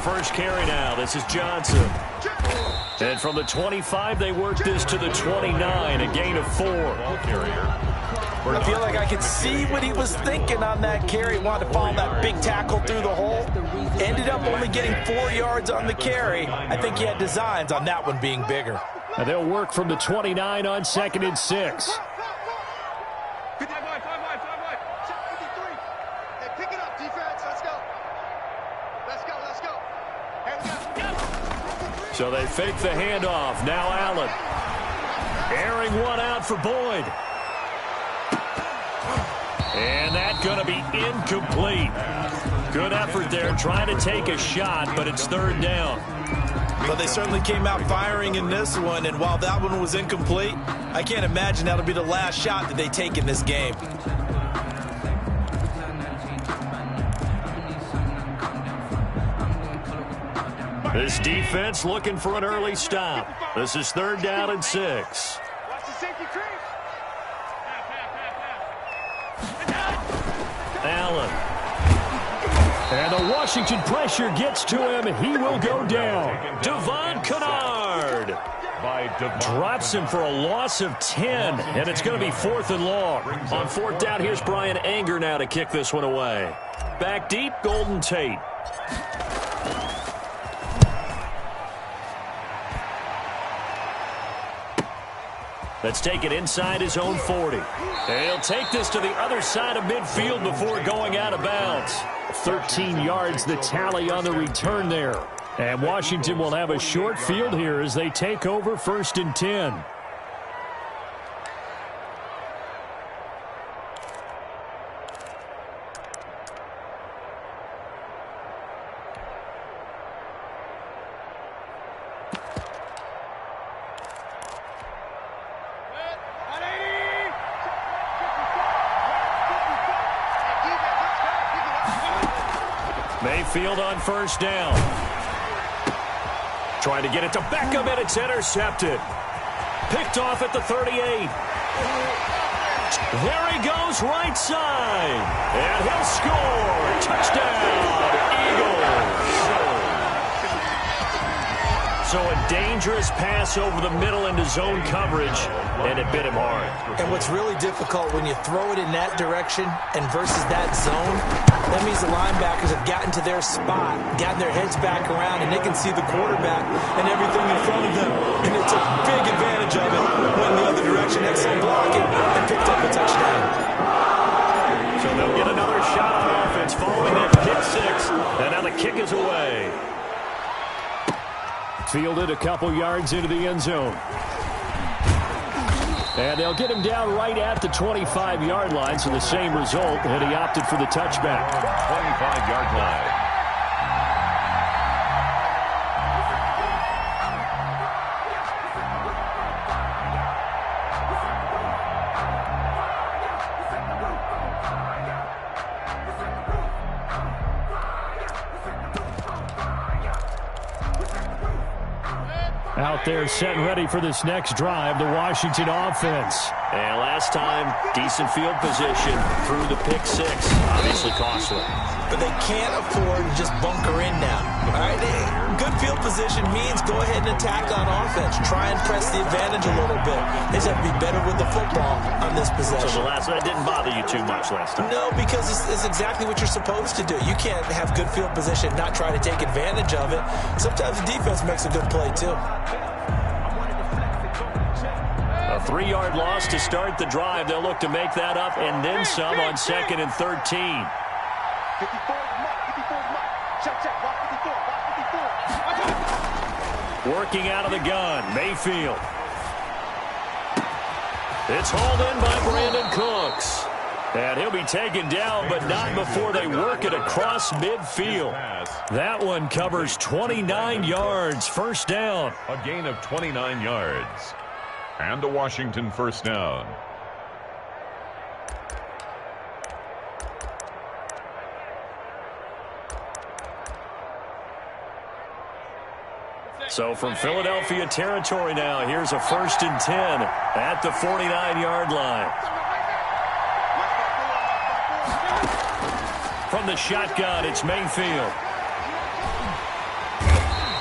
first carry now. This is Johnson. And from the 25, they work this to the 29, a gain of 4. I feel like I could see what he was thinking on that carry. Wanted to follow that big tackle through the hole. Ended up only getting 4 yards on the carry. I think he had designs on that one being bigger. And they'll work from the 29 on 2nd and 6. So they fake the handoff. Now Allen. Airing one out for Boyd. And that's going to be incomplete. Good effort there trying to take a shot, but it's 3rd down. But they certainly came out firing in this one, and while that one was incomplete, I can't imagine that'll be the last shot that they take in this game. This defense looking for an early stop. This is 3rd down and 6. Allen. And the Washington pressure gets to him. He will go down. Devon Kennard drops him for a loss of 10, and it's going to be 4th and long. On 4th down, here's Brian Anger now to kick this one away. Back deep, Golden Tate. Let's take it inside his own 40. And he'll take this to the other side of midfield before going out of bounds. 13 yards the tally on the return there. And Washington will have a short field here as they take over 1st and 10. Mayfield on 1st down. Trying to get it to Beckham, and it's intercepted. Picked off at the 38. There he goes, right side. And he'll score. Touchdown, Eagles. So a dangerous pass over the middle into zone coverage, and it bit him hard. And what's really difficult when you throw it in that direction and versus that zone, that means the linebackers have gotten to their spot, gotten their heads back around, and they can see the quarterback and everything in front of them. And it's a big advantage of it when the other direction. Excellent blocking and picked up a touchdown. So they'll get another shot on offense following that pick 6, and now the kick is away. Fielded a couple yards into the end zone. And they'll get him down right at the 25-yard line, so the same result, and he opted for the touchback. 25-yard line. Out there set and ready for this next drive, the Washington offense. And last time, decent field position through the pick 6. Obviously costly. But they can't afford to just bunker in now. All right? Good field position means go ahead and attack on offense. Try and press the advantage a little bit. They just have to be better with the football on this possession. So the last one didn't bother you too much last time? No, because it's exactly what you're supposed to do. You can't have good field position, not try to take advantage of it. Sometimes the defense makes a good play, too. A 3-yard loss to start the drive. They'll look to make that up and then some on 2nd and 13. Working out of the gun, Mayfield. It's hauled in by Brandon Cooks. And he'll be taken down, but not before they work it across midfield. That one covers 29 yards, 1st down. A gain of 29 yards. And a Washington 1st down. So from Philadelphia territory now, here's a 1st and 10 at the 49-yard line. From the shotgun, it's Mayfield.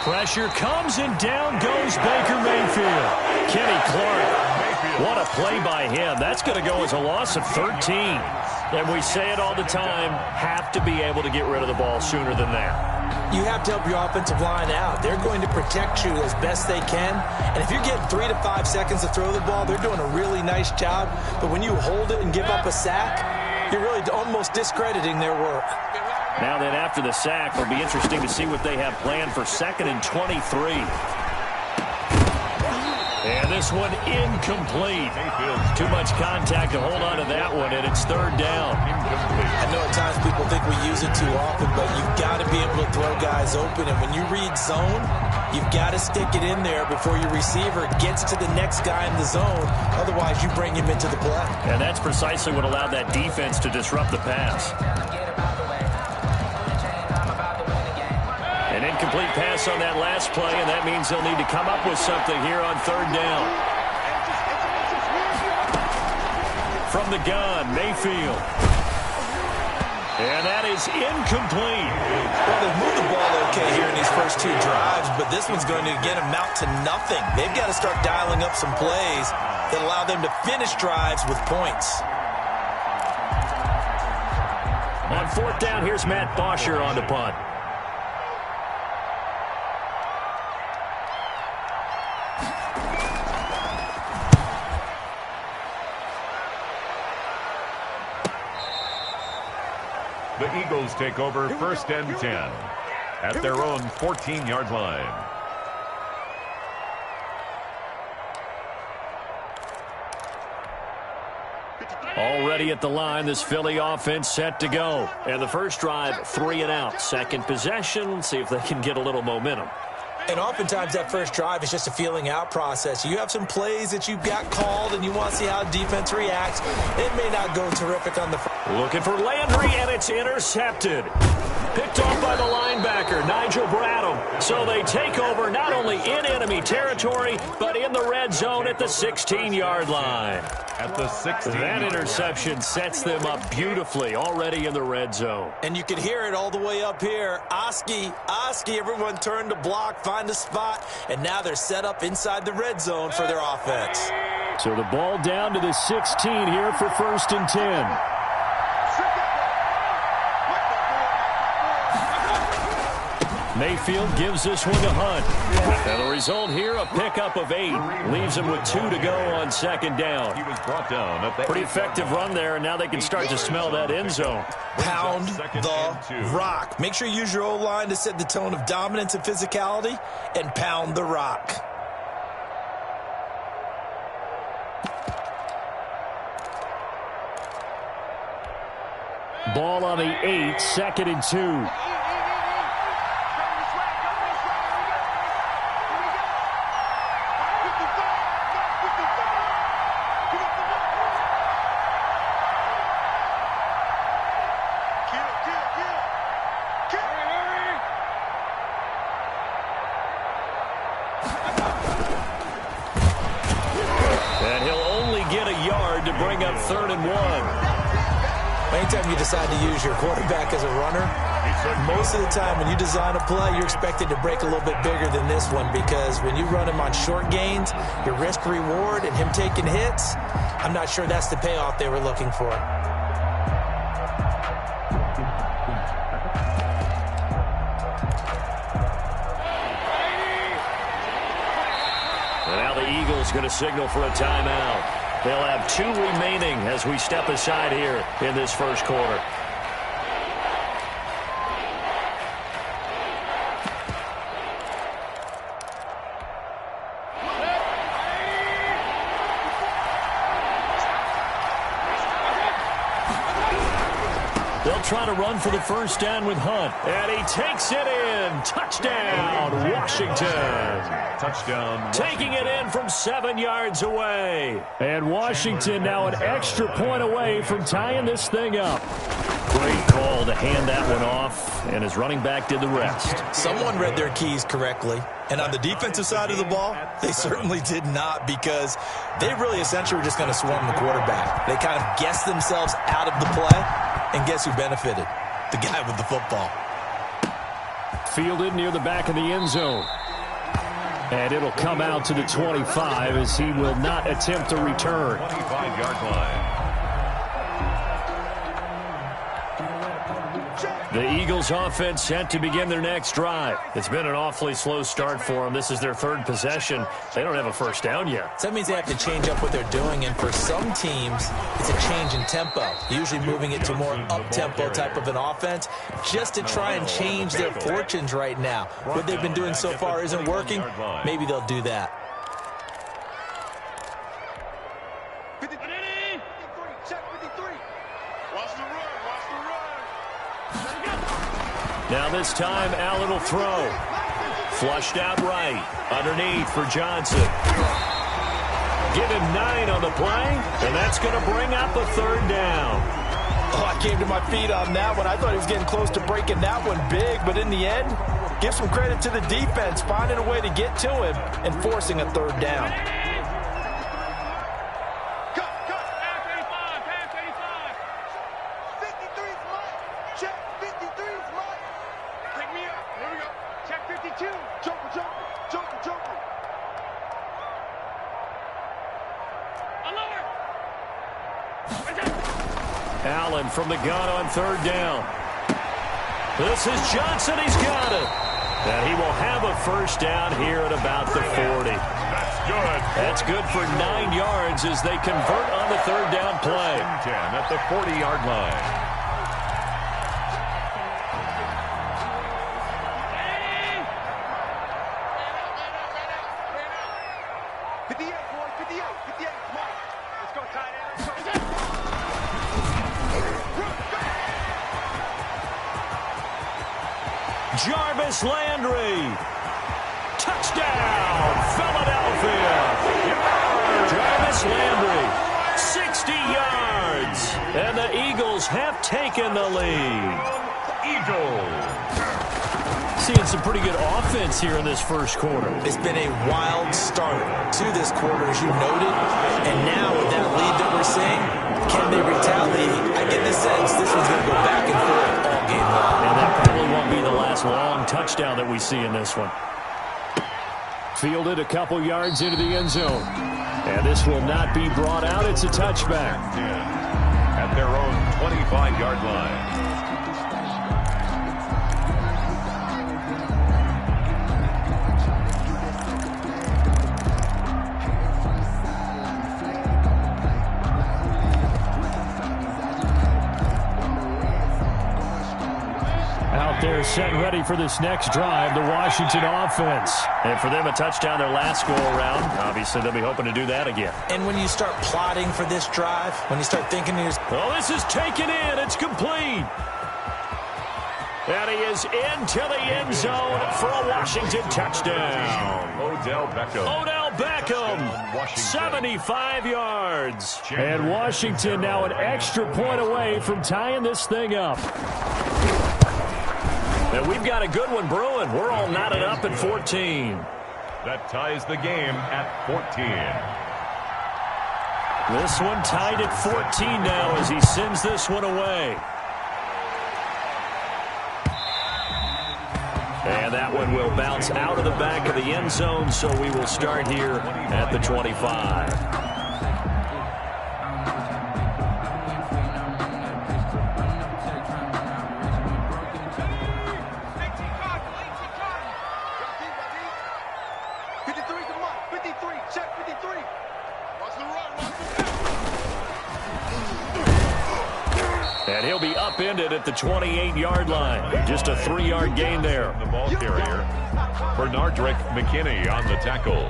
Pressure comes, and down goes Baker Mayfield. Kenny Clark, what a play by him. That's going to go as a loss of 13. And we say it all the time, have to be able to get rid of the ball sooner than that. You have to help your offensive line out. They're going to protect you as best they can. And if you're getting 3 to 5 seconds to throw the ball, they're doing a really nice job. But when you hold it and give up a sack, you're really almost discrediting their work. Now then, after the sack, it'll be interesting to see what they have planned for 2nd and 23. And this one incomplete. Too much contact to hold on to that one, and it's 3rd down. I know at times people think we use it too often, but you've got to be able to throw guys open. And when you read zone, you've got to stick it in there before your receiver gets to the next guy in the zone. Otherwise, you bring him into the play. And that's precisely what allowed that defense to disrupt the pass. An incomplete pass on that last play, and that means they'll need to come up with something here on 3rd down. From the gun, Mayfield. And that is incomplete. Well, they've moved the ball okay here in these first 2 drives, but this one's going to again amount to nothing. They've got to start dialing up some plays that allow them to finish drives with points. On 4th down, here's Matt Bosher on the punt. The Eagles take over 1st and 10 at their own 14-yard line. Already at the line, this Philly offense set to go. And the first drive, 3 and out. Second possession, see if they can get a little momentum. And oftentimes that first drive is just a feeling out process. You have some plays that you've got called and you want to see how defense reacts. It may not go terrific on the front. Looking for Landry, and it's intercepted. Picked off by the linebacker, Nigel Bradham. So they take over not only in enemy territory, but in the red zone at the 16-yard line. At the 16. That interception sets them up beautifully already in the red zone. And you can hear it all the way up here. Oski, everyone turned to block, find a spot, and now they're set up inside the red zone for their offense. So the ball down to the 16 here for 1st and 10. Mayfield gives this one to Hunt. And the result here, a pickup of 8. Leaves him with 2 to go on 2nd down. He was brought down at the pretty effective run there, and now they can start to smell that end zone. Pound the rock. Make sure you use your O-line to set the tone of dominance and physicality, and pound the rock. Ball on the 8, 2nd and 2. And he'll only get a yard to bring up 3rd and 1. Anytime you decide to use your quarterback as a runner, most of the time when you design a play, you're expected to break a little bit bigger than this one, because when you run him on short gains, your risk-reward and him taking hits, I'm not sure that's the payoff they were looking for. And now the Eagles going to signal for a timeout. They'll have 2 remaining as we step aside here in this first quarter. They'll try to run for the first down with Hunt. And he takes it in. Touchdown, Washington. Touchdown. Taking it in from 7 yards away. And Washington now an extra point away from tying this thing up. Great call to hand that one off, and his running back did the rest. Someone read their keys correctly. And on the defensive side of the ball, they certainly did not, because they really essentially were just going to swarm the quarterback. They kind of guessed themselves out of the play, and guess who benefited? The guy with the football. Fielded near the back of the end zone. And it'll come out to the 25 as he will not attempt to return. 25-yard line. The Eagles offense set to begin their next drive. It's been an awfully slow start for them. This is their third possession. They don't have a first down yet. So that means they have to change up what they're doing, and for some teams, it's a change in tempo, usually moving it to more up-tempo type of an offense just to try and change their fortunes right now. What they've been doing so far isn't working. Maybe they'll do that. Now this time, Allen will throw. Flushed out right. Underneath for Johnson. Give him 9 on the play, and that's going to bring up a third down. Oh, I came to my feet on that one. I thought he was getting close to breaking that one big, but in the end, give some credit to the defense, finding a way to get to him and forcing a third down. Allen from the gun on third down. This is Johnson. He's got it. And he will have a first down here at about the 40. That's good. That's good for 9 yards as they convert on the third down play. 10 at the 40-yard line. Jarvis Landry. Touchdown, Philadelphia. Jarvis Landry, 60 yards. And the Eagles have taken the lead. Eagles. Seeing some pretty good offense here in this first quarter. It's been a wild start to this quarter, as you noted. And now with that lead that we're seeing, can they retaliate? I get the sense this one's going to go back and forth all game long. And that probably won't be the last long touchdown that we see in this one. Fielded a couple yards into the end zone. And this will not be brought out. It's a touchback. At their own 25-yard line. They're set and ready for this next drive, the Washington offense. And for them, a touchdown their last go-around. Obviously, they'll be hoping to do that again. And when you start plotting for this drive, when you start thinking... Oh, this is taken in. It's complete. And he is into the end zone for a Washington touchdown. Odell Beckham, 75 yards. And Washington now an extra point away from tying this thing up. And we've got a good one brewing. We're all knotted up at 14. That ties the game at 14. This one tied at 14 now as he sends this one away. And that one will bounce out of the back of the end zone, so we will start here at the 25. And he'll be upended at the 28-yard line. Just a 3-yard gain there. The ball carrier, Bernardrick McKinney on the tackle.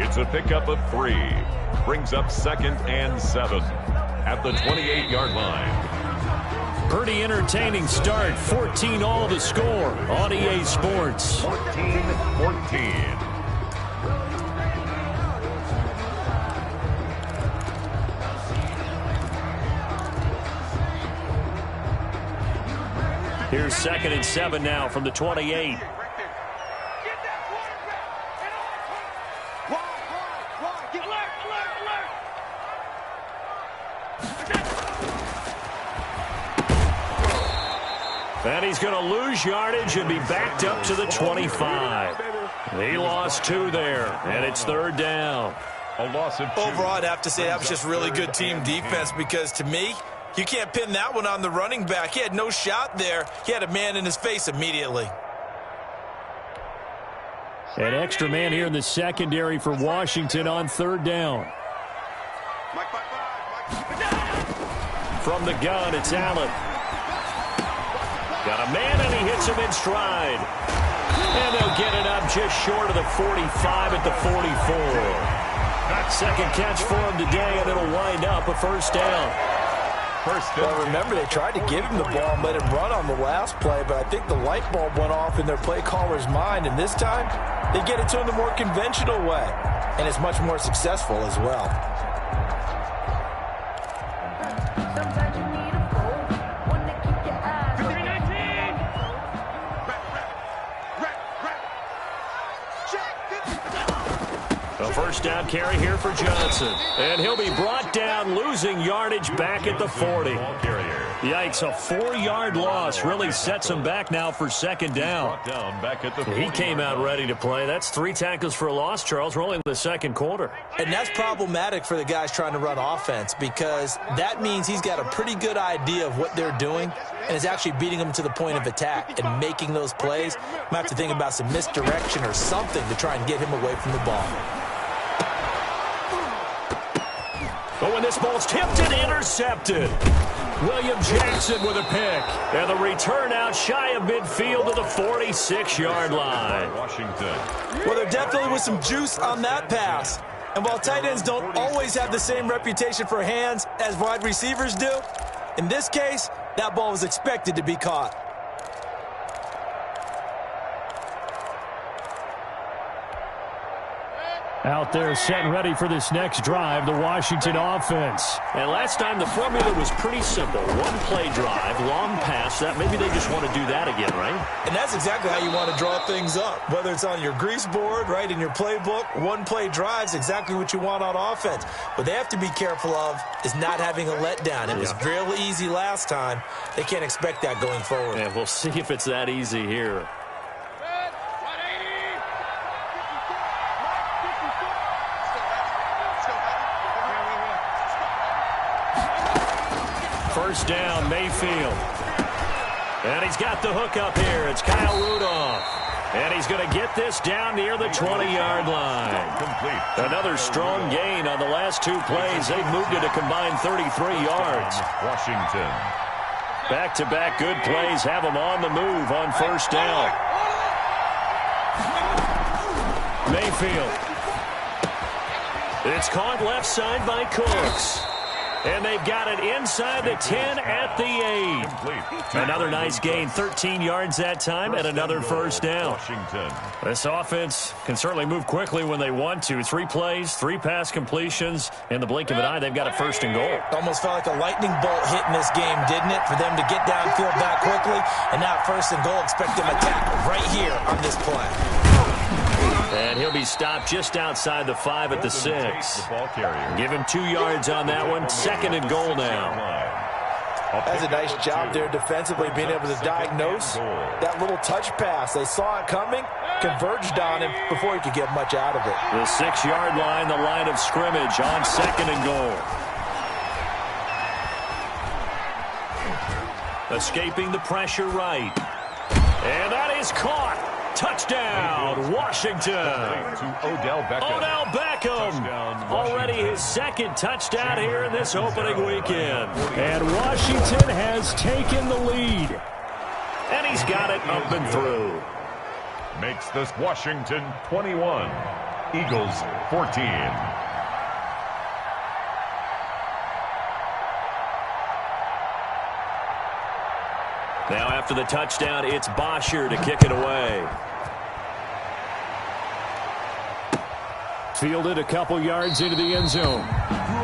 It's a pickup of 3. Brings up 2nd and 7 at the 28-yard line. Pretty entertaining start. 14 all to score on EA Sports. 14-14. Here's 2nd and 7 now from the 28. And he's going to lose yardage and be backed up to the 25. He lost 2 there, and it's 3rd down. A loss of 2. Overall, I'd have to say that was just really good team defense because, to me, you can't pin that one on the running back. He had no shot there. He had a man in his face immediately. An extra man here in the secondary for Washington on 3rd down. From the gun, it's Allen. Got a man, and he hits him in stride. And they'll get it up just short of the 45 at the 44. Second catch for him today, and it'll wind up a 1st down. Well, remember, they tried to give him the ball and let him run on the last play, but I think the light bulb went off in their play caller's mind, and this time they get it to him the more conventional way, and it's much more successful as well. A 1st down carry here for Johnson. And he'll be brought down, losing yardage back at the 40. Yikes, a 4-yard loss really sets him back now for 2nd down. He came out ready to play. That's 3 tackles for a loss, Charles. We're only in the 2nd quarter. And that's problematic for the guys trying to run offense because that means he's got a pretty good idea of what they're doing and is actually beating them to the point of attack and making those plays. Might have to think about some misdirection or something to try and get him away from the ball. But when this ball's tipped and intercepted, William Jackson with a pick. And the return out shy of midfield to the 46-yard line. Washington. Well, there definitely was some juice on that pass. And while tight ends don't always have the same reputation for hands as wide receivers do, in this case, that ball was expected to be caught. Out there set and ready for this next drive, the Washington offense. And last time the formula was pretty simple. 1-play drive, long pass. That maybe they just want to do that again, right? And that's exactly how you want to draw things up. Whether it's on your grease board, right, in your playbook, 1-play drive's exactly what you want on offense. What they have to be careful of is not having a letdown. It was real easy last time. They can't expect that going forward. And we'll see if it's that easy here. First down, Mayfield. And he's got the hook up here. It's Kyle Rudolph. And he's going to get this down near the 20-yard line. Complete. Another strong gain on the last 2 plays. They've moved it a combined 33 yards. Washington. Back-to-back good plays have them on the move on 1st down. Mayfield. It's caught left side by Cooks. And they've got it inside the 10 at the 8. Another nice gain, 13 yards that time, and another 1st down. Washington. This offense can certainly move quickly when they want to. 3 plays, 3 pass completions. In the blink of an eye, they've got a 1st and goal. Almost felt like a lightning bolt hit in this game, didn't it? For them to get downfield back quickly, and now 1st and goal, expect them to tackle right here on this play. And he'll be stopped just outside the 5 at the 6. Give him 2 yards on that one. 2nd and goal now. That's a nice job there defensively, being able to diagnose that little touch pass. They saw it coming, converged on him before he could get much out of it. The 6-yard line, the line of scrimmage on 2nd and goal. Escaping the pressure right. And that is caught. Touchdown, Washington. To Odell Beckham. Odell Beckham. Already his 2nd touchdown here in this opening weekend. And Washington has taken the lead. And he's got it up and through. Makes this Washington 21. Eagles 14. Now after the touchdown, it's Bosher to kick it away. Fielded a couple yards into the end zone.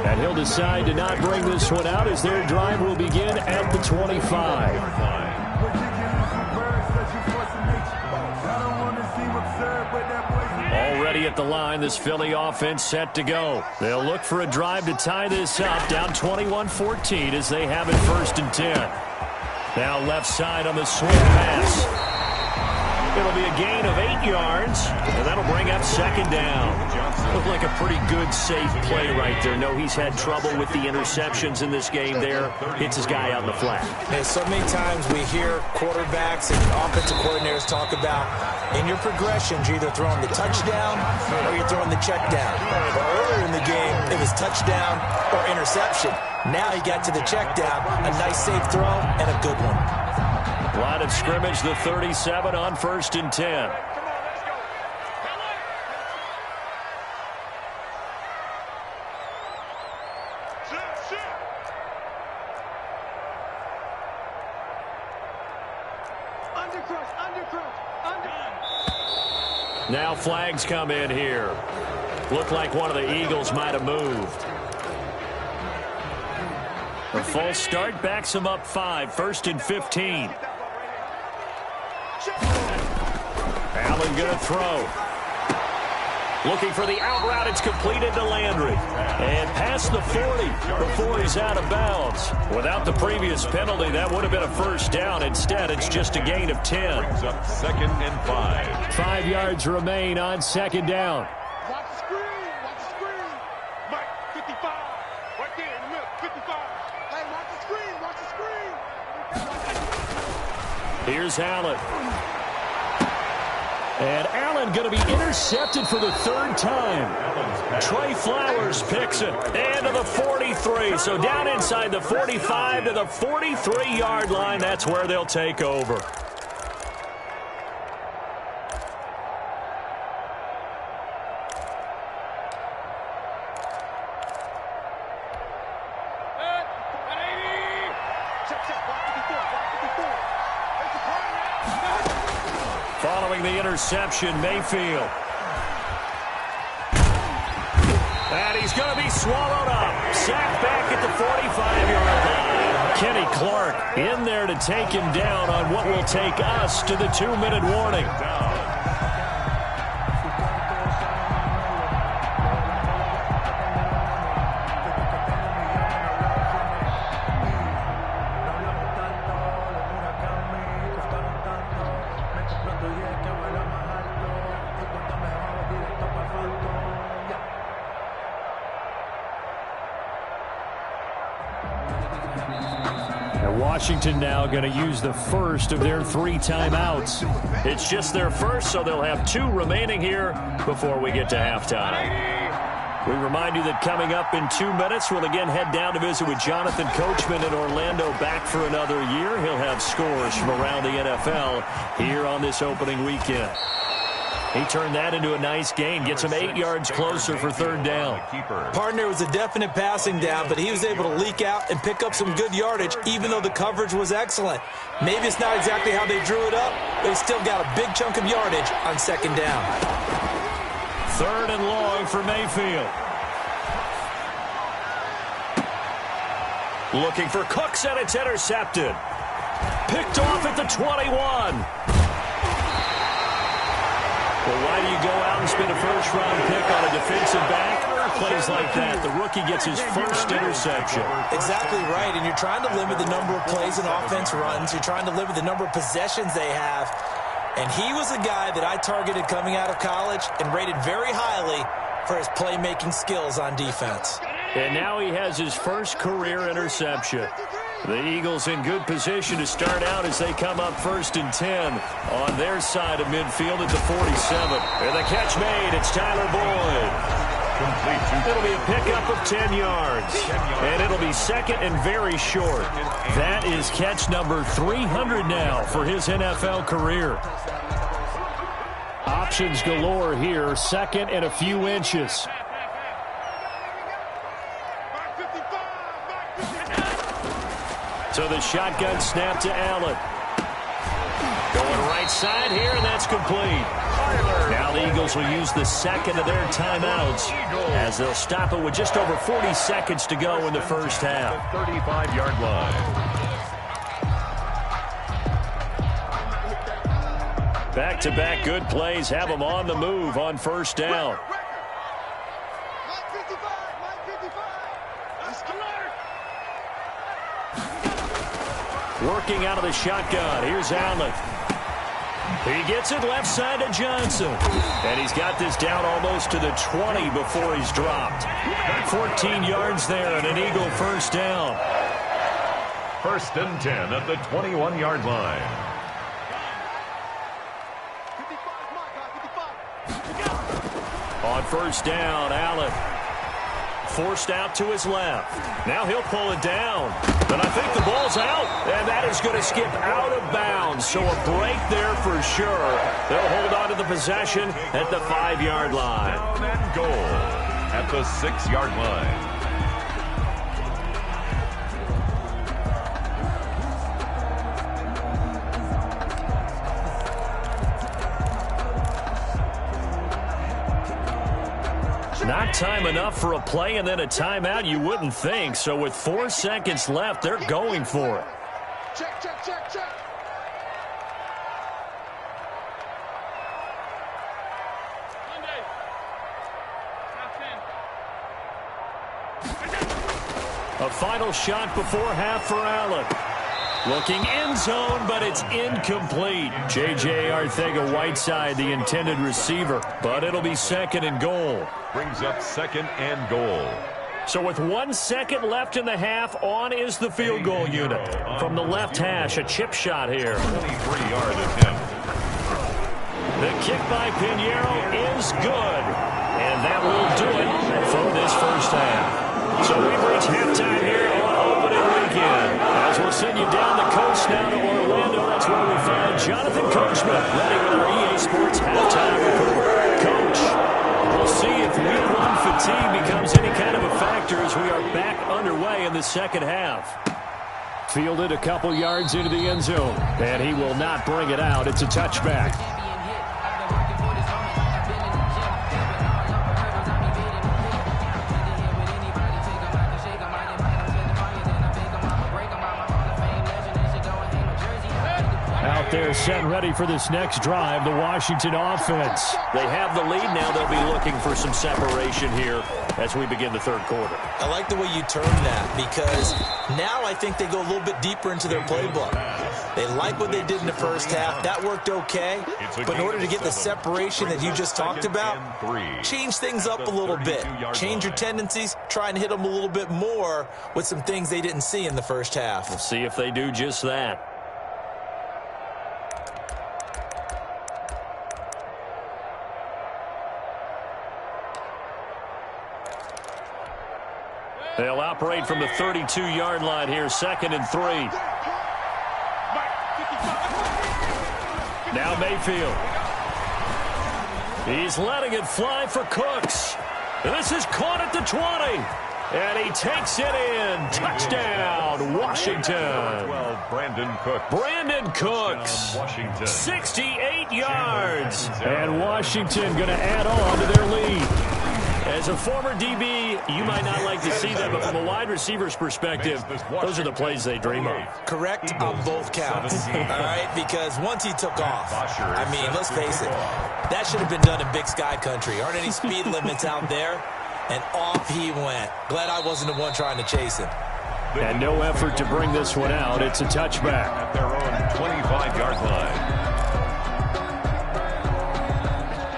And he'll decide to not bring this one out as their drive will begin at the 25. Already at the line, this Philly offense set to go. They'll look for a drive to tie this up, down 21-14 as they have it 1st and 10. Now left side on the swing pass. It'll be a gain of 8 yards, and that'll bring up second down. Looked like a pretty good, safe play right there. No, he's had trouble with the interceptions in this game there. Hits his guy out in the flat. And so many times we hear quarterbacks and offensive coordinators talk about in your progressions, you're either throwing the touchdown or you're throwing the check down. But earlier in the game, it was touchdown or interception. Now he got to the check down, a nice safe throw, and a good one. Line of scrimmage, the 37 on 1st and 10. Now flags come in here. Looked like one of the Eagles might have moved. A false start backs him up 5, 1st and 15. Allen going to throw. Looking for the out route. It's completed to Landry. And past the 40 before he's out of bounds. Without the previous penalty, that would have been a first down. Instead, it's just a gain of 10. Up 2nd and 5. 5 yards remain on 2nd down. Watch the screen. Watch the screen. Mike, 55. Right there in the middle. 55. Hey, watch the screen. Watch the screen. Here's Allen. And Allen going to be intercepted for the 3rd time. Trey Flowers picks it. And to the 43. So down inside the 45 to the 43-yard line. That's where they'll take over. Following the interception, Mayfield. And he's going to be swallowed up. Sacked back at the 45-yard line. Kenny Clark in there to take him down on what will take us to the 2-minute warning. Washington now going to use the first of their 3 timeouts. It's just their first, so they'll have 2 remaining here before we get to halftime. We remind you that coming up in 2 minutes, we'll again head down to visit with Jonathan Coachman in Orlando, back for another year. He'll have scores from around the NFL here on this opening weekend. He turned that into a nice gain, gets him 8 yards closer for 3rd down. Partner was a definite passing down, but he was able to leak out and pick up some good yardage, even though the coverage was excellent. Maybe it's not exactly how they drew it up, but he still got a big chunk of yardage on 2nd down. 3rd and long for Mayfield. Looking for Cooks, and it's intercepted. Picked off at the 21. Well, why do you go out and spend a first-round pick on a defensive back? Plays like that. The rookie gets his first interception. Exactly right, and you're trying to limit the number of plays an offense runs. You're trying to limit the number of possessions they have. And he was a guy that I targeted coming out of college and rated very highly for his playmaking skills on defense. And now he has his first career interception. The Eagles in good position to start out as they come up 1st and 10 on their side of midfield at the 47. And the catch made. It's Tyler Boyd. It'll be a pickup of 10 yards. And it'll be 2nd and very short. That is catch number 300 now for his NFL career. Options galore here. 2nd and a few inches. So the shotgun snap to Allen. Going right side here, and that's complete. Now the Eagles will use the 2nd of their timeouts as they'll stop it with just over 40 seconds to go in the first half. 35-yard line. Back-to-back good plays have them on the move on 1st down. Working out of the shotgun. Here's Allen. He gets it left side to Johnson. And he's got this down almost to the 20 before he's dropped. 14 yards there and an Eagle first down. 1st and 10 at the 21-yard line. On first down, Allen forced out to his left. Now he'll pull it down. But I think the ball's out, and that is going to skip out of bounds. So a break there for sure. They'll hold on to the possession at the 5-yard line. Down and goal at the 6-yard line. Not time enough for a play and then a timeout, you wouldn't think. So with 4 seconds left, they're going for it. Check, check, check, check. A final shot before half for Allen. Looking end zone, but it's incomplete. J.J. Arcega-Whiteside, the intended receiver, but it'll be 2nd and goal. Brings up 2nd and goal. So with 1 second left in the half, on is the field goal unit. From the left hash, a chip shot here. 23-yard attempt. The kick by Pinheiro is good. And that will do it for this first half. So we've reached halftime here on opening weekend. As we'll send you down the coast now to Orlando, that's where we find Jonathan Coachman ready with our EA Sports halftime report. Coach, we'll see if week 1 fatigue becomes any kind of a factor as we are back underway in the second half. Fielded a couple yards into the end zone, and he will not bring it out. It's a touchback. They're set ready for this next drive, the Washington offense. They have the lead now. They'll be looking for some separation here as we begin the third quarter. I like the way you term that because now I think they go a little bit deeper into their playbook. They like what they did in the first half. That worked okay. But in order to get the separation that you just talked about, change things up a little bit. Change your tendencies. Try and hit them a little bit more with some things they didn't see in the first half. We'll see if they do just that. They'll operate from the 32-yard line here, 2nd and 3. Now Mayfield. He's letting it fly for Cooks. This is caught at the 20. And he takes it in. Touchdown, Washington. 12, Brandon Cooks. Brandon Cooks. Washington. 68 yards. And Washington going to add on to their lead. As a former DB, you might not like to see that, but from a wide receiver's perspective, those are the plays they dream of. Correct on both counts, all right? Because once he took off, I mean, let's face it, that should have been done in Big Sky country. Aren't any speed limits out there? And off he went. Glad I wasn't the one trying to chase him. And no effort to bring this one out. It's a touchback. At their own 25-yard line.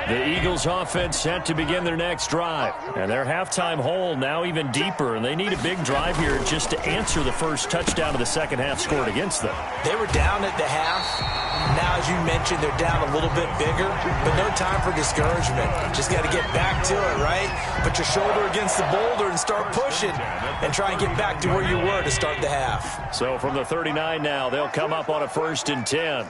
The Eagles offense set to begin their next drive. And their halftime hole now even deeper. And they need a big drive here just to answer the first touchdown of the second half scored against them. They were down at the half. Now, as you mentioned, they're down a little bit bigger. But no time for discouragement. Just got to get back to it, right? Put your shoulder against the boulder and start pushing. And try and get back to where you were to start the half. So from the 39 now, they'll come up on a 1st and 10.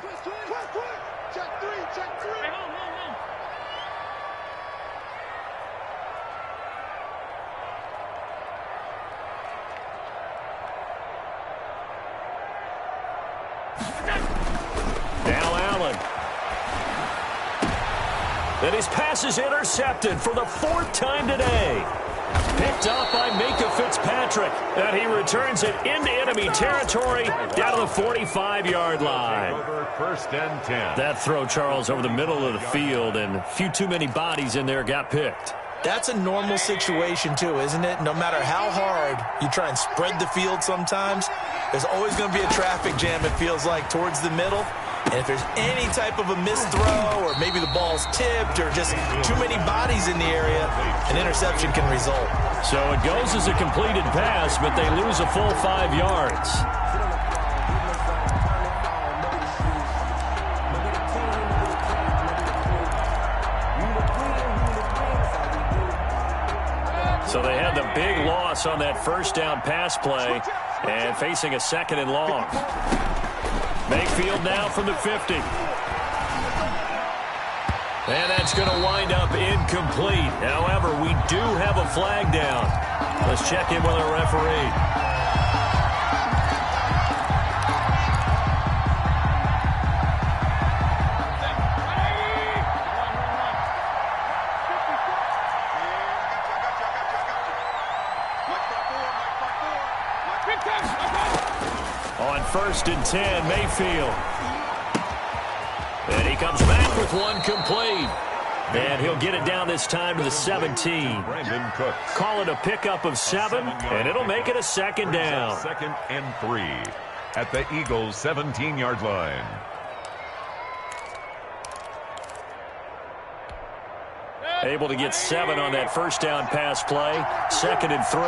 And his pass is intercepted for the 4th time today. Picked up by Minka Fitzpatrick. And he returns it into enemy territory down to the 45-yard line. 1st and 10. That throw, Charles, over the middle of the field, and a few too many bodies in there got picked. That's a normal situation, too, isn't it? No matter how hard you try and spread the field sometimes, There's always going to be a traffic jam, it feels like, towards the middle. And if there's any type of a missed throw or maybe the ball's tipped or just too many bodies in the area, an interception can result. So it goes as a completed pass, but they lose a full 5 yards. So they had the big loss on that first down pass play and facing a 2nd and long. Mayfield now from the 50. And that's going to wind up incomplete. However, we do have a flag down. Let's check in with our referee. On 1st and 10, Mayfield. And he comes back with one complete. And he'll get it down this time to the 17. Brandon Cooks. Call it a pickup of 7, and it'll make it a 2nd down. 2nd and 3 at the Eagles' 17-yard line. Able to get 7 on that first down pass play. 2nd and 3.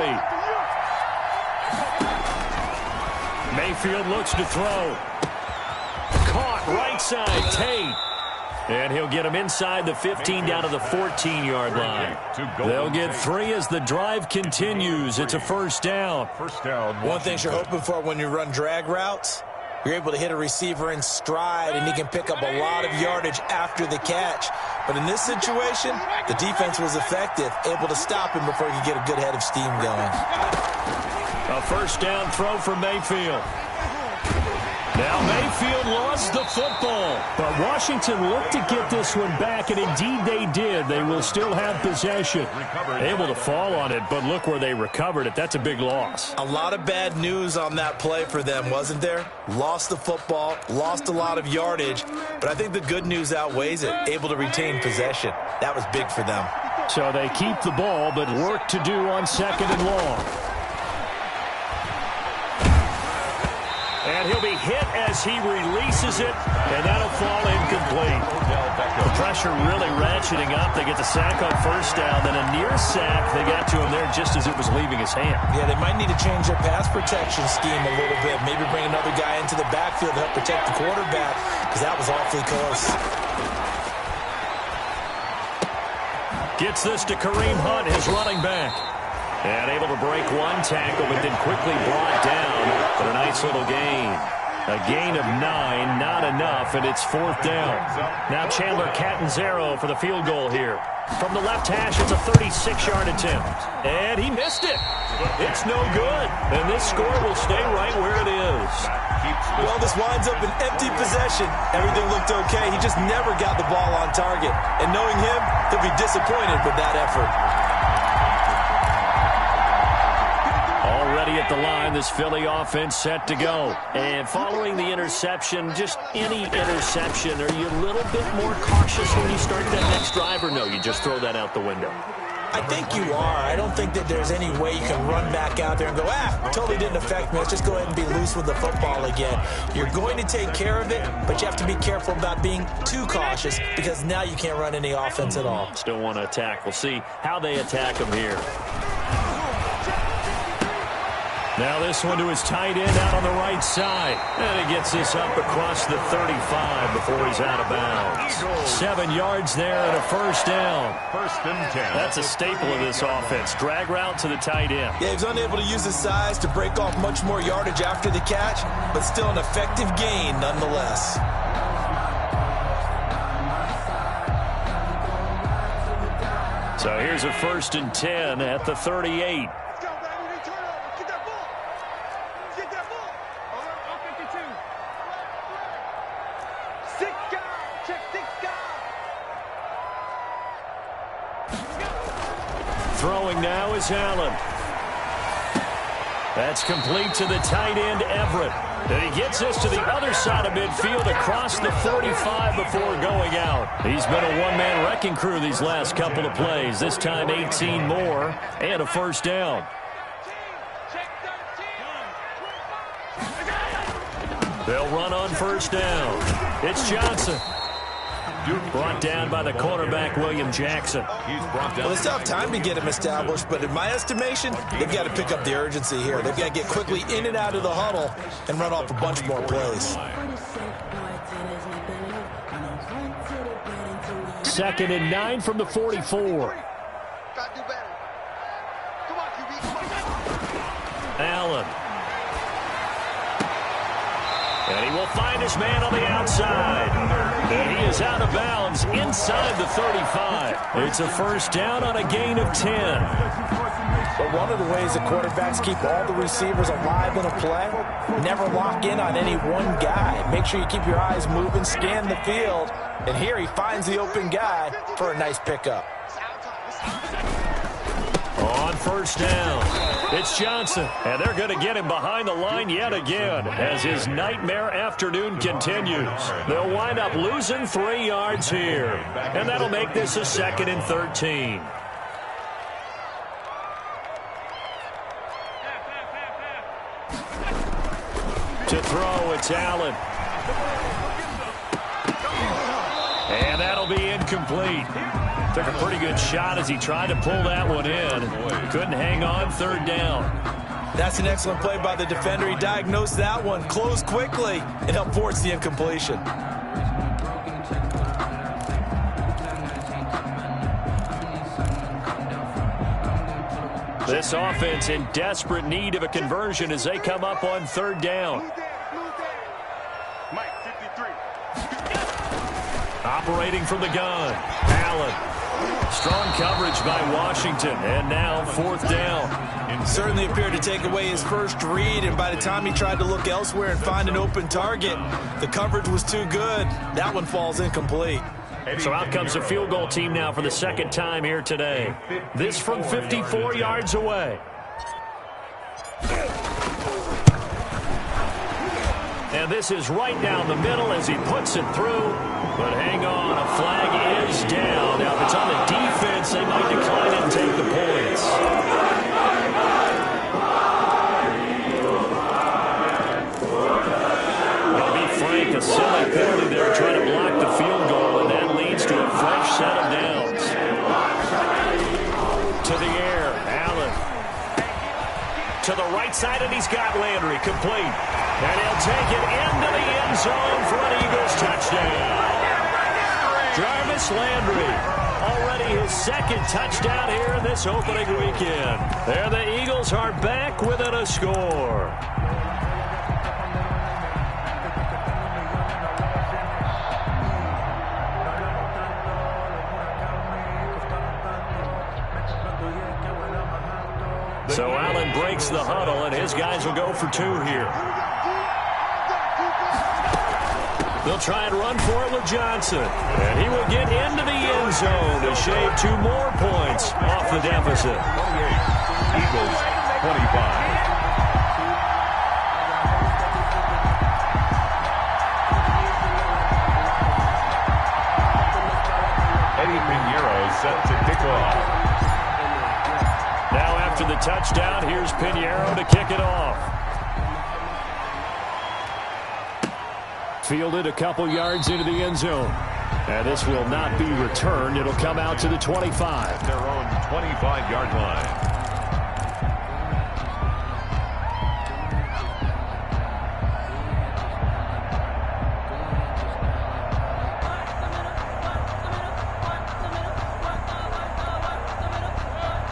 Mayfield looks to throw. Caught right side, Tate. And he'll get him inside the 15 down to the 14-yard line. They'll get 3 as the drive continues. It's a 1st down. First down. One thing you're hoping for when you run drag routes, you're able to hit a receiver in stride, and he can pick up a lot of yardage after the catch. But in this situation, the defense was effective, able to stop him before he could get a good head of steam going. A 1st down throw for Mayfield. Now Mayfield lost the football. But Washington looked to get this one back, and indeed they did. They will still have possession. Able to fall on it, but look where they recovered it. That's a big loss. A lot of bad news on that play for them, wasn't there? Lost the football, lost a lot of yardage, but I think the good news outweighs it. Able to retain possession. That was big for them. So they keep the ball, but work to do on 2nd and long. And he'll be hit as he releases it, and that'll fall incomplete. The pressure really ratcheting up. They get the sack on 1st down, then a near sack. They got to him there just as it was leaving his hand. Yeah, they might need to change their pass protection scheme a little bit. Maybe bring another guy into the backfield to help protect the quarterback, because that was awfully close. Gets this to Kareem Hunt, his running back. And able to break one tackle, but then quickly brought down. But a nice little gain. A gain of 9, not enough, and it's 4th down. Now Chandler Catanzaro for the field goal here. From the left hash, it's a 36-yard attempt. And he missed it. It's no good. And this score will stay right where it is. Well, this winds up an empty possession. Everything looked okay. He just never got the ball on target. And knowing him, he'll be disappointed with that effort. Already at the line, this Philly offense set to go. And following the interception, just any interception, are you a little bit more cautious when you start that next drive, or no, you just throw that out the window? I think you are. I don't think that there's any way you can run back out there and go, totally didn't affect me. Let's just go ahead and be loose with the football again. You're going to take care of it, but you have to be careful about being too cautious, because now you can't run any offense at all. Still want to attack. We'll see how they attack him here. Now this one to his tight end out on the right side. And he gets this up across the 35 before he's out of bounds. 7 yards there and a 1st down. 1st and 10. That's a staple of this offense. Drag route to the tight end. Yeah, he was unable to use his size to break off much more yardage after the catch, but still an effective gain nonetheless. So here's a 1st and 10 at the 38. Throwing now is Allen. That's complete to the tight end, Everett. And he gets this to the other side of midfield across the 45 before going out. He's been a one-man wrecking crew these last couple of plays. This time 18 more and a 1st down. They'll run on first down. It's Johnson. Brought down by the cornerback, William Jackson. He's brought down. Well, they still have time to get him established, but in my estimation, they've got to pick up the urgency here. They've got to get quickly in and out of the huddle and run off a bunch more plays. 2nd and 9 from the 44. Allen. And he will find his man on the outside. And he is out of bounds inside the 35. It's a first down on a gain of 10. But one of the ways that quarterbacks keep all the receivers alive in a play, never lock in on any one guy. Make sure you keep your eyes moving, scan the field. And here he finds the open guy for a nice pickup. On first down, it's Johnson, and they're going to get him behind the line yet again as his nightmare afternoon continues. They'll wind up losing 3 yards here, and that'll make this a 2nd and 13. To throw, it's Allen. And that'll be incomplete. Took a pretty good shot as he tried to pull that one in. Couldn't hang on, 3rd down. That's an excellent play by the defender. He diagnosed that one, closed quickly, and helped force the incompletion. This offense in desperate need of a conversion as they come up on 3rd down. Operating from the gun, Allen. Strong coverage by Washington, and now 4th down. Certainly appeared to take away his first read, and by the time he tried to look elsewhere and find an open target, the coverage was too good. That one falls incomplete. So out comes a field goal team now for the 2nd time here today. This from 54 yards away. And this is right down the middle as he puts it through. But hang on, a flag is down. Now, if it's on the defense, they might decline it and take the points. I'll be frank, a silly penalty there trying to block the field goal, and that leads to a fresh set of downs. To the air, Allen. To the right side, and he's got Landry complete. And he'll take it into the end zone for an Eagles touchdown. Jarvis Landry, already his 2nd touchdown here in this opening weekend. And the Eagles are back within a score. So Allen breaks the huddle, and his guys will go for 2 here. They'll try and run for it with Johnson. And he will get into the end zone to shave 2 more points off the deficit. 28. Eagles 25. Eddie Pinheiro set to kick off. Now after the touchdown, here's Pinheiro to kick it off. Fielded a couple yards into the end zone. And this will not be returned. It'll come out to the 25. Their own 25-yard line.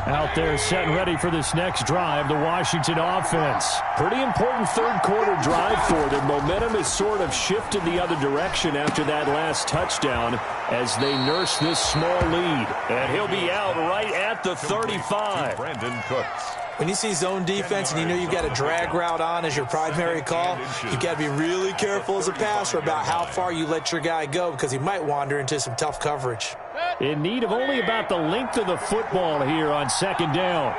Out there set and ready for this next drive, the Washington offense. Pretty important 3rd quarter drive for them. Momentum has sort of shifted the other direction after that last touchdown as they nurse this small lead. And he'll be out right at the 35. Brandon Cooks. When you see zone defense and you know you've got a drag route on as your primary call, you've got to be really careful as a passer about how far you let your guy go because he might wander into some tough coverage. In need of only about the length of the football here on 2nd down.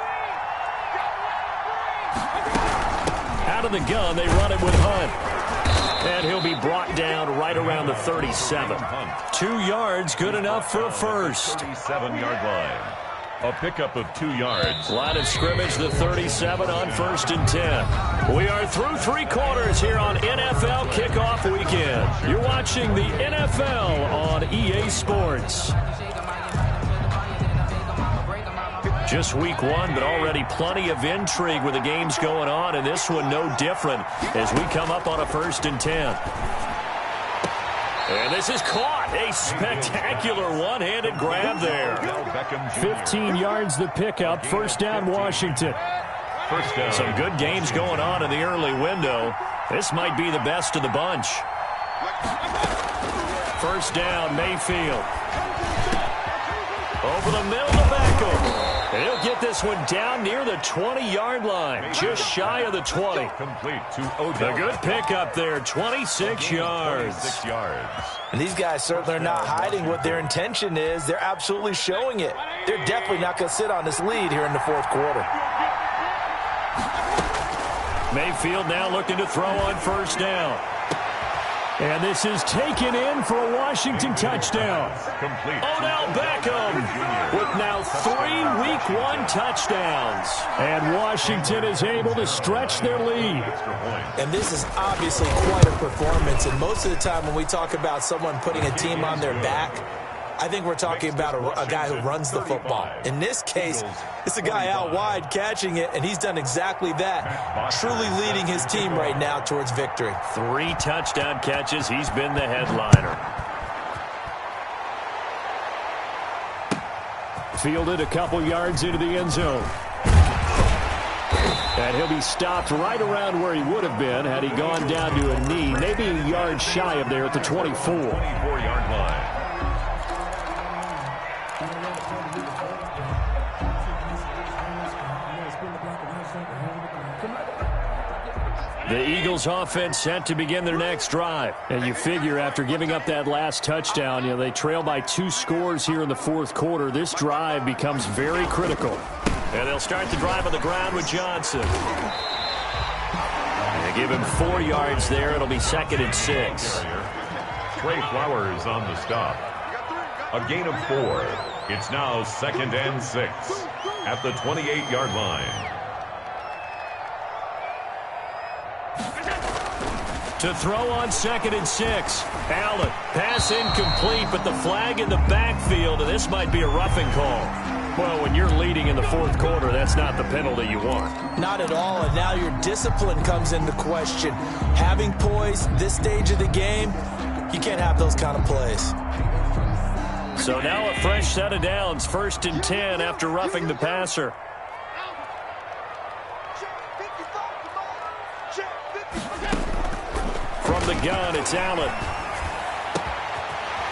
Out of the gun, they run it with Hunt. And he'll be brought down right around the 37. 2 yards, good enough for a first. 37-yard line. A pickup of 2 yards. Line of scrimmage, the 37 on 1st and 10. We are through 3 quarters here on NFL Kickoff Weekend. You're watching the NFL on EA Sports. Just week 1, but already plenty of intrigue with the games going on, and this one no different as we come up on a 1st and 10. And this is caught. A spectacular one-handed grab there. 15 yards the pickup. First down, Washington. First down. Some good games going on in the early window. This might be the best of the bunch. First down, Mayfield. Over the middle to Beckham. And he'll get this one down near the 20-yard line, just shy of the 20. Complete to Odell. A good pickup there, 26 yards. 26 yards. And these guys certainly are not hiding what their intention is. They're absolutely showing it. They're definitely not going to sit on this lead here in the 4th quarter. Mayfield now looking to throw on first down. And this is taken in for a Washington touchdown. Complete. Odell Beckham with now 3 Week 1 touchdowns. And Washington is able to stretch their lead. And this is obviously quite a performance. And most of the time when we talk about someone putting a team on their back, I think we're talking about a guy who runs the football. In this case, it's a guy out wide catching it, and he's done exactly that, truly leading his team right now towards victory. 3 touchdown catches. He's been the headliner. Fielded a couple yards into the end zone. And he'll be stopped right around where he would have been had he gone down to a knee, maybe a yard shy of there at the 24. 24-yard line. The Eagles offense set to begin their next drive. And you figure after giving up that last touchdown, they trail by 2 scores here in the 4th quarter. This drive becomes very critical. And they'll start the drive on the ground with Johnson. They give him 4 yards there. It'll be 2nd and 6. Trey Flowers on the stop. A gain of 4. It's now 2nd and 6 at the 28-yard line. To throw on 2nd and 6. Allen, pass incomplete, but the flag in the backfield, and this might be a roughing call. Well, when you're leading in the 4th quarter, that's not the penalty you want. Not at all, and now your discipline comes into question. Having poise this stage of the game, you can't have those kind of plays. So now a fresh set of downs, 1st and 10 after roughing the passer. From the gun, it's Allen.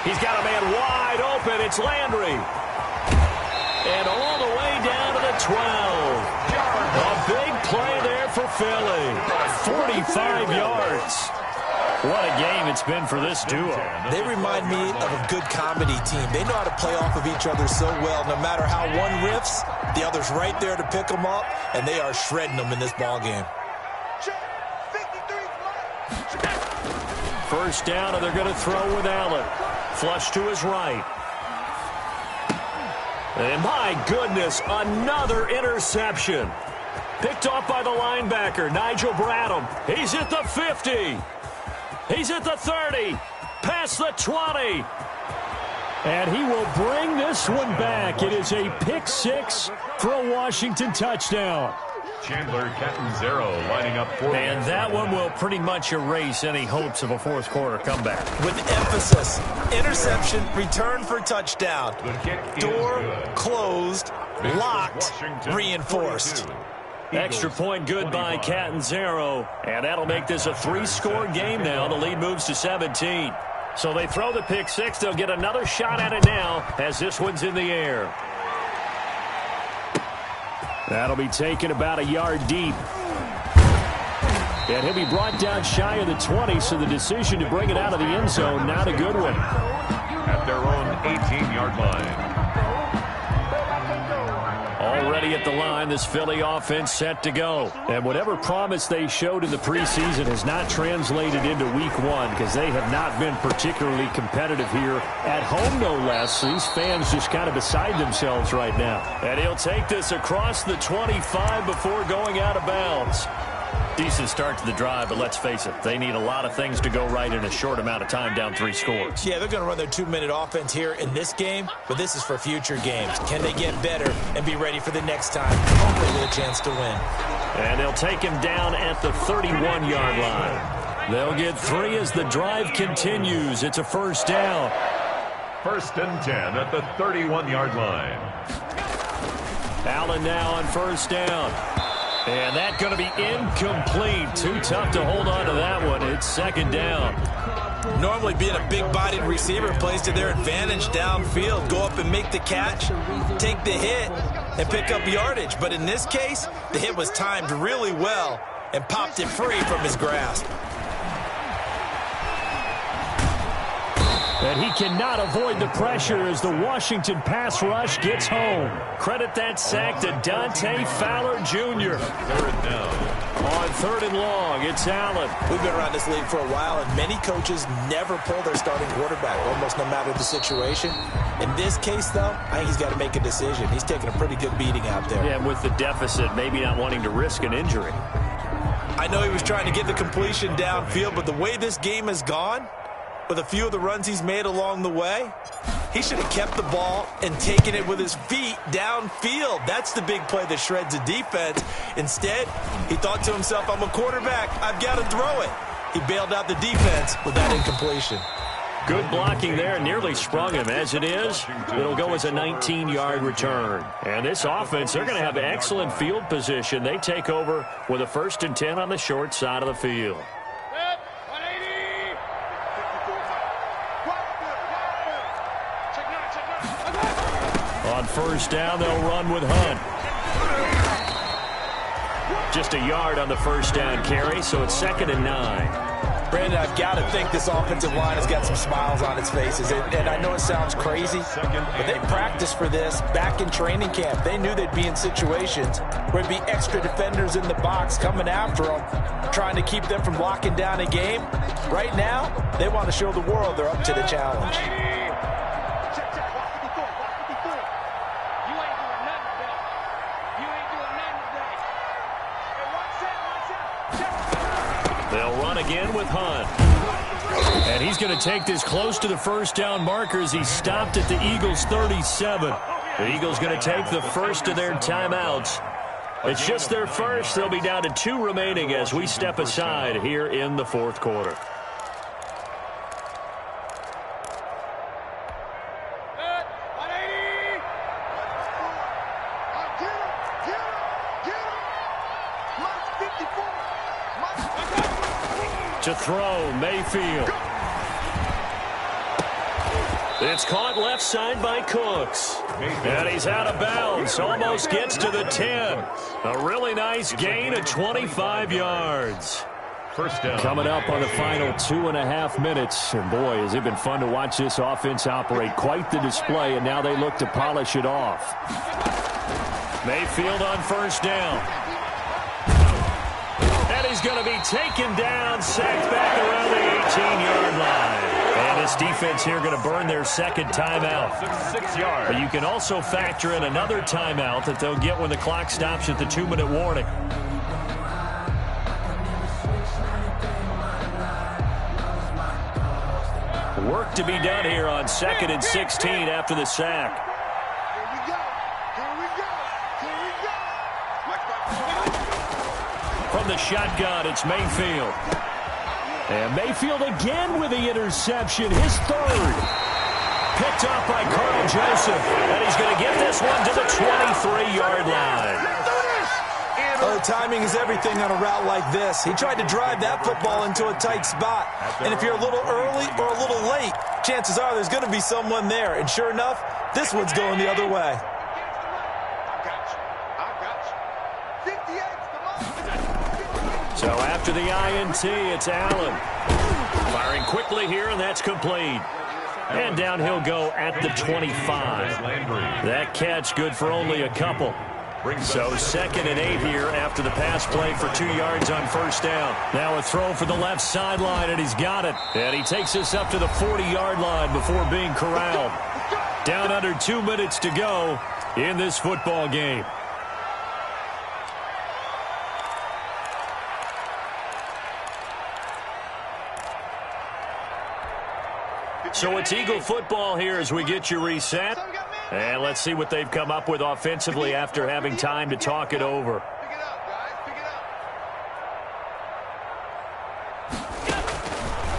He's got a man wide open. It's Landry. And all the way down to the 12. A big play there for Philly. 45 yards. What a game it's been for this duo. They remind me of a good comedy team. They know how to play off of each other so well. No matter how one riffs, the other's right there to pick them up, and they are shredding them in this ball game. First down, and they're going to throw with Allen. Flush to his right. And my goodness, another interception. Picked off by the linebacker, Nigel Bradham. He's at the 50. He's at the 30. Past the 20. And he will bring this one back. It is a pick 6 for a Washington touchdown. Chandler Catanzaro lining up for And that one will pretty much erase any hopes of a 4th quarter comeback. With emphasis, interception, return for touchdown. Door closed, locked, reinforced. Extra point good by Catanzaro. And that'll make this a 3-score game now. The lead moves to 17. So they throw the pick 6. They'll get another shot at it now as this one's in the air. That'll be taken about a yard deep. And he'll be brought down shy of the 20, so the decision to bring it out of the end zone, not a good one. At their own 18-yard line. Already ready at the line. This Philly offense set to go. And whatever promise they showed in the preseason has not translated into week one because they have not been particularly competitive here at home, no less. These fans just kind of beside themselves right now. And he'll take this across the 25 before going out of bounds. Decent start to the drive, but let's face it, they need a lot of things to go right in a short amount of time, down 3 scores. Yeah, they're going to run their 2-minute offense here in this game, but this is for future games. Can they get better and be ready for the next time? Hopefully with a chance to win. And they'll take him down at the 31-yard line. They'll get 3 as the drive continues. It's a first down. 1st and 10 at the 31-yard line. Allen now on first down. And that's going to be incomplete. Too tough to hold on to that one. It's 2nd down. Normally being a big-bodied receiver plays to their advantage downfield. Go up and make the catch, take the hit, and pick up yardage. But in this case, the hit was timed really well and popped it free from his grasp. And he cannot avoid the pressure as the Washington pass rush gets home. Credit that sack to Dante Fowler Jr. 3rd down. On 3rd and long, it's Allen. We've been around this league for a while, and many coaches never pull their starting quarterback, almost no matter the situation. In this case, though, I think he's got to make a decision. He's taking a pretty good beating out there. Yeah, with the deficit, maybe not wanting to risk an injury. I know he was trying to get the completion downfield, but the way this game has gone, with a few of the runs he's made along the way, he should have kept the ball and taken it with his feet downfield. That's the big play that shreds a defense. Instead, he thought to himself, I'm a quarterback, I've got to throw it. He bailed out the defense with that incompletion. Good blocking there, nearly sprung him. As it is, it'll go as a 19-yard return. And this offense, they're going to have excellent field position. They take over with a 1st and 10 on the short side of the field. On first down, they'll run with Hunt. Just a yard on the first down carry, so it's 2nd and 9. Brandon, I've got to think this offensive line has got some smiles on its faces. And I know it sounds crazy, but they practiced for this back in training camp. They knew they'd be in situations where there'd be extra defenders in the box coming after them, trying to keep them from locking down a game. Right now, they want to show the world they're up to the challenge. They'll run again with Hunt. And he's going to take this close to the first down marker as he stopped at the Eagles' 37. The Eagles going to take the first of their timeouts. It's just their first. They'll be down to 2 remaining as we step aside here in the 4th quarter. To throw, Mayfield. It's caught left side by Cooks. And he's out of bounds. Almost gets to the 10. A really nice gain of 25 yards. First down. Coming up on the final 2.5 minutes. And boy, has it been fun to watch this offense operate. Quite the display, and now they look to polish it off. Mayfield on first down. And he's going to be taken down, sacked back around the 18-yard line. And this defense here going to burn their 2nd timeout. 6 yards. But you can also factor in another timeout that they'll get when the clock stops at the 2-minute warning. Work to be done here on 2nd and 16 after the sack. From the shotgun, it's Mayfield. And Mayfield again with the interception, his 3rd. Picked up by Carl Joseph. And he's going to get this one to the 23-yard line. Oh, timing is everything on a route like this. He tried to drive that football into a tight spot. And if you're a little early or a little late, chances are there's going to be someone there. And sure enough, this one's going the other way. So after the INT, it's Allen. Firing quickly here, and that's complete. And down he'll go at the 25. That catch good for only a couple. So 2nd and 8 here after the pass play for 2 yards on first down. Now a throw for the left sideline, and he's got it. And he takes us up to the 40-yard line before being corralled. Down under 2 minutes to go in this football game. So it's Eagle football here as we get you reset. And let's see what they've come up with offensively after having time to talk it over.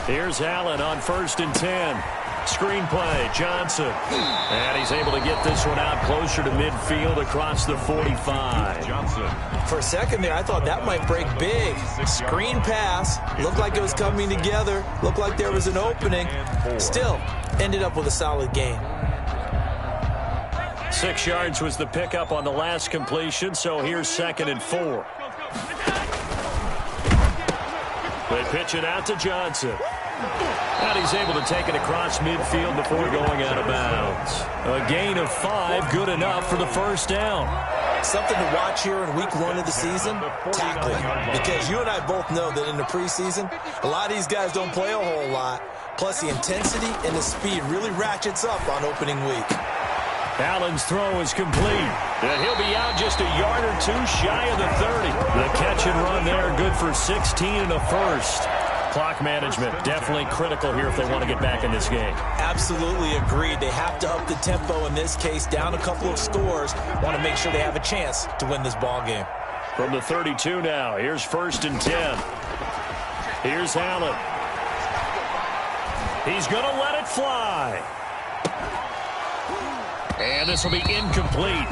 Here's Allen on 1st and 10. Screenplay, Johnson. And he's able to get this one out closer to midfield across the 45. Johnson. For a second there, I thought that might break big. Screen pass. Looked like it was coming together. Looked like there was an opening. Still, ended up with a solid gain. 6 yards was the pickup on the last completion, so here's 2nd and 4. They pitch it out to Johnson. And he's able to take it across midfield before going out of bounds. A gain of 5, good enough for the first down. Something to watch here in week 1 of the season, tackling. Because you and I both know that in the preseason, a lot of these guys don't play a whole lot. Plus the intensity and the speed really ratchets up on opening week. Allen's throw is complete. And he'll be out just a yard or 2 shy of the 30. The catch and run there, good for 16 and a first. Clock management definitely critical here if they want to get back in this game. Absolutely agreed. They have to up the tempo in this case, down a couple of scores. Want to make sure they have a chance to win this ball game. From the 32 now, here's 1st and 10. Here's Allen. He's going to let it fly. And this will be incomplete.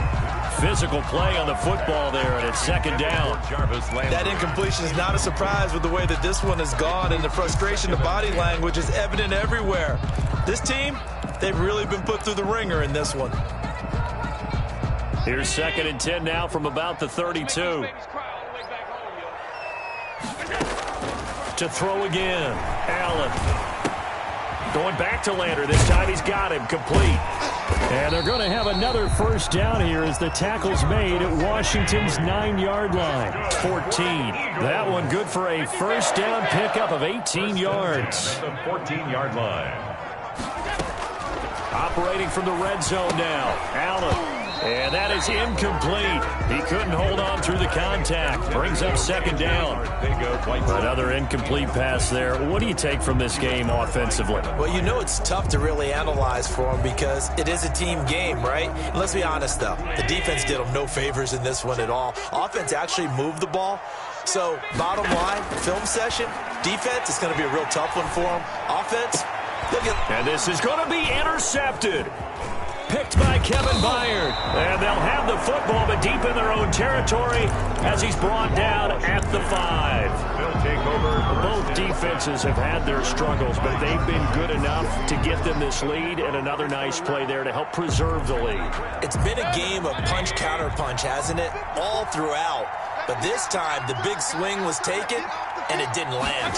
Physical play on the football there, and it's 2nd down. That incompletion is not a surprise with the way that this one has gone, and the frustration, the body language is evident everywhere. This team, they've really been put through the ringer in this one. Here's 2nd and 10 now from about the 32. To throw again, Allen. Going back to Lander. This time he's got him complete. And they're going to have another first down here as the tackle's made at Washington's 9-yard line. 14. That one good for a first down pickup of 18 yards. The 14-yard line. Operating from the red zone now, Allen. And that is incomplete. He couldn't hold on through the contact. Brings up 2nd down. Another incomplete pass there. What do you take from this game offensively? Well, you know it's tough to really analyze for them because it is a team game, right? And let's be honest, though. The defense did them no favors in this one at all. Offense actually moved the ball. So, bottom line, film session, defense is going to be a real tough one for them. Offense, look at... And this is going to be intercepted. Picked by Kevin Byard. And they'll have the football, but deep in their own territory as he's brought down at the 5. They'll take over. Both defenses have had their struggles, but they've been good enough to get them this lead, and another nice play there to help preserve the lead. It's been a game of punch-counter-punch, hasn't it? All throughout. But this time, the big swing was taken, and it didn't land.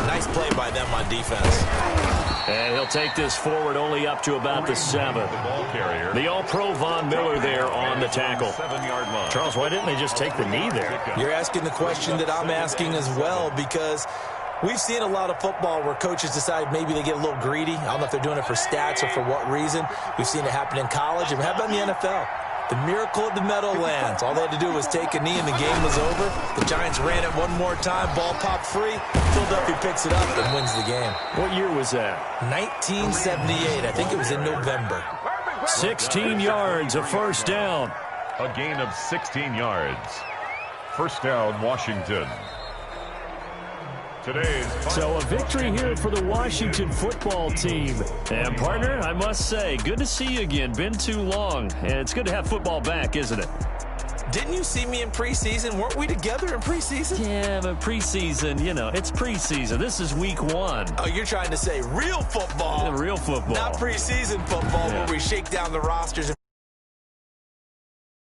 Nice play by them on defense. And he'll take this forward only up to about the 7. The ball carrier. The All-Pro Von Miller there on the tackle. 7-yard line. Charles, why didn't they just take the knee there? You're asking the question that I'm asking as well, because we've seen a lot of football where coaches decide maybe they get a little greedy. I don't know if they're doing it for stats or for what reason. We've seen it happen in college. And how about in the NFL? The miracle of the Meadowlands. All they had to do was take a knee and the game was over. The Giants ran it one more time. Ball popped free. Philadelphia picks it up and wins the game. What year was that? 1978. I think it was in November. 16 yards, a first down. A gain of 16 yards. First down, Washington. So a victory here for the Washington football team. And partner, I must say, good to see you again. Been too long. And it's good to have football back, isn't it? Didn't you see me in preseason? Weren't we together in preseason? Yeah, but preseason, you know, it's preseason. This is week 1. Oh, you're trying to say real football. Real football. Not preseason football where we shake down the rosters and